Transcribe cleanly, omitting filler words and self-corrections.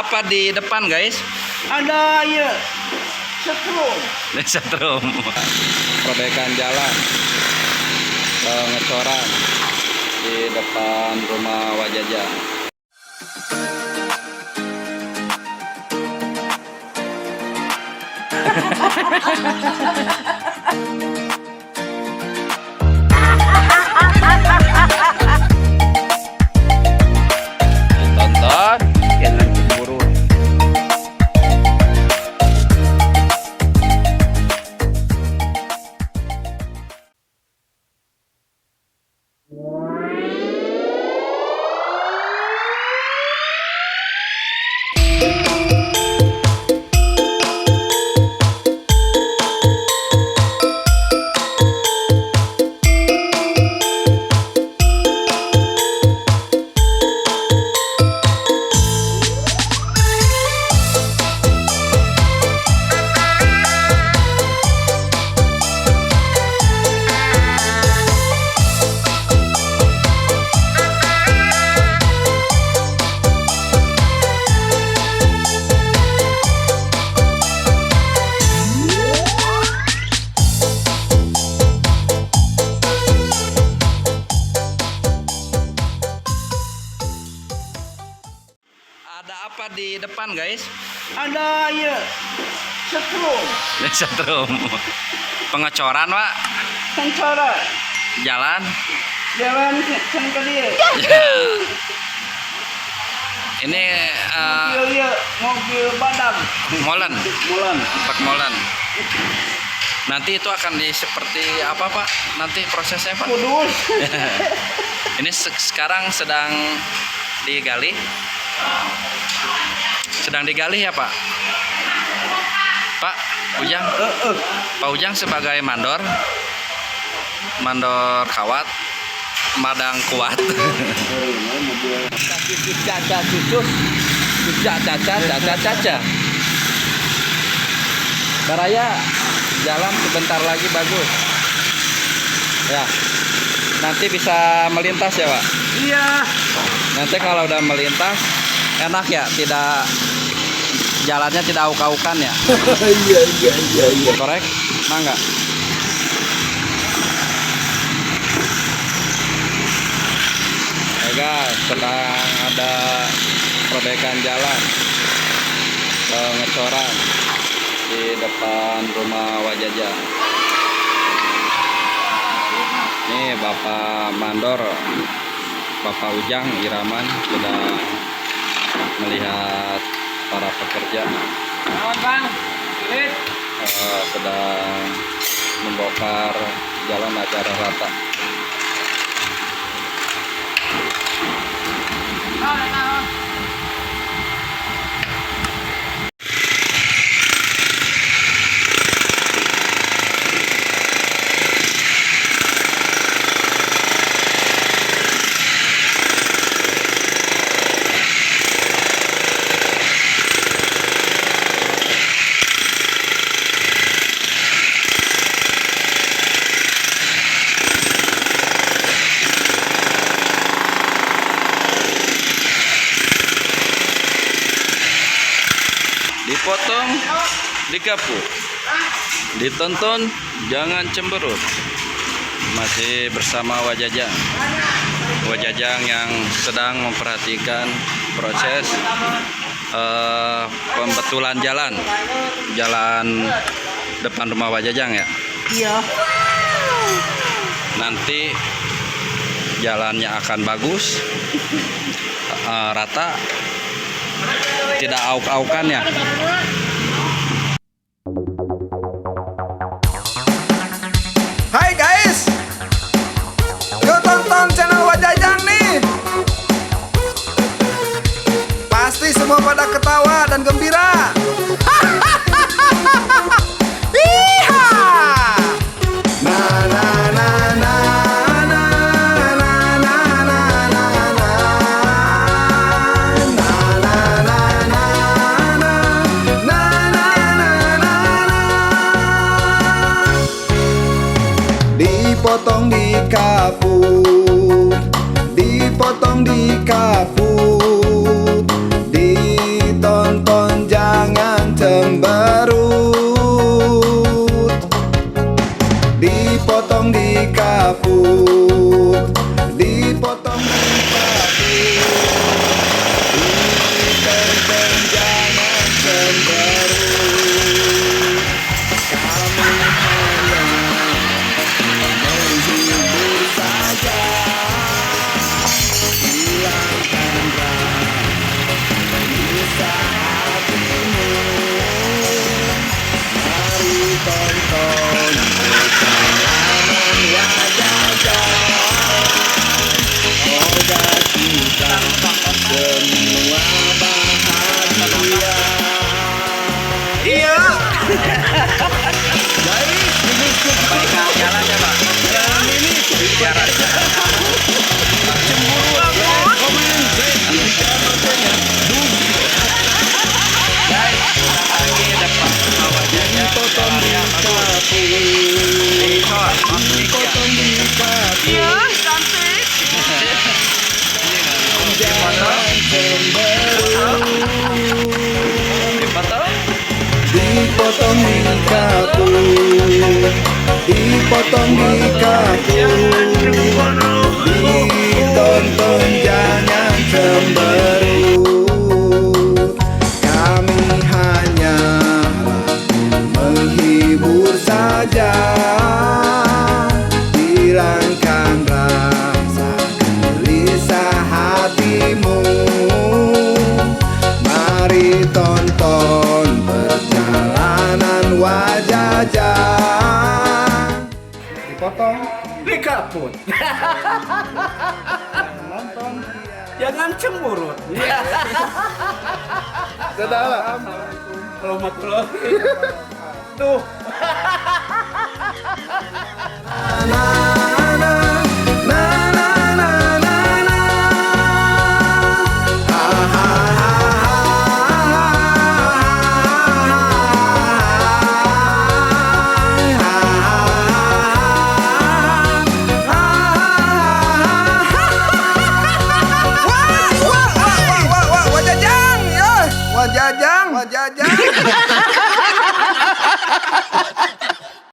Ada apa di depan, guys? Ada ya setrum. Setrum. Perbaikan jalan, pengecoran di depan rumah Wajajang. Tonton, jangan cemburu. Ada apa di depan, guys? Ada ya setrum. Setrum. Pengecoran, Pak. Sencora. Jalan. Jalan sen ke dia. Ini Mobil ya mobil badam. molen, Mulan. truk molen. Nanti itu akan seperti apa, Pak? Nanti prosesnya, Pak? Kudus. Ini sekarang sedang digali. Sedang digali ya, Pak? Pak Ujang? Pak Ujang sebagai mandor kawat, madang kuat. Caca. Baraya jalan sebentar lagi bagus. Ya. Nanti bisa melintas ya, Pak? Iya. Nanti kalau udah melintas enak ya, tidak jalannya tidak auk-aukan ya. Iya. Korek, mangga. Ya guys, sedang ada perbaikan jalan, pengecoran di depan rumah Wajajang. Ini Bapak Mandor, Bapak Ujang Iraman sedang melihat para pekerja. Sedang membongkar jalan agar rata. Dipotong, dikapuk, ditonton, jangan cemberut. Masih bersama Wajajang yang sedang memperhatikan proses pembetulan jalan depan rumah Wajajang ya. Iya. Nanti jalannya akan bagus, rata, tidak auk-aukan ya. Hai guys, yuk tonton channel Wajajang nih. Pasti semua pada ketawa dan gembira. Iha! Na na na na na na na na na na. Na na na na na na na na. Dipotong dikapuk, dipotong dikapuk, ditonton Iya. Kembali ke jalannya, Pak. Biar aja. Guys, kita lagi depan bawah jajan. Jalannya bagus. Dikot, potong Iya, cantik. Dipotong. Dipotong di kaku, ditonton jangan cemberut. Kami hanya menghibur saja, hilangkan rasa gelisah hatimu. Mari tonton perjalanan wajah dipotong Dikaput. Nonton. Jangan cemburut. Salam. Warahmatullahi. Tuh. Na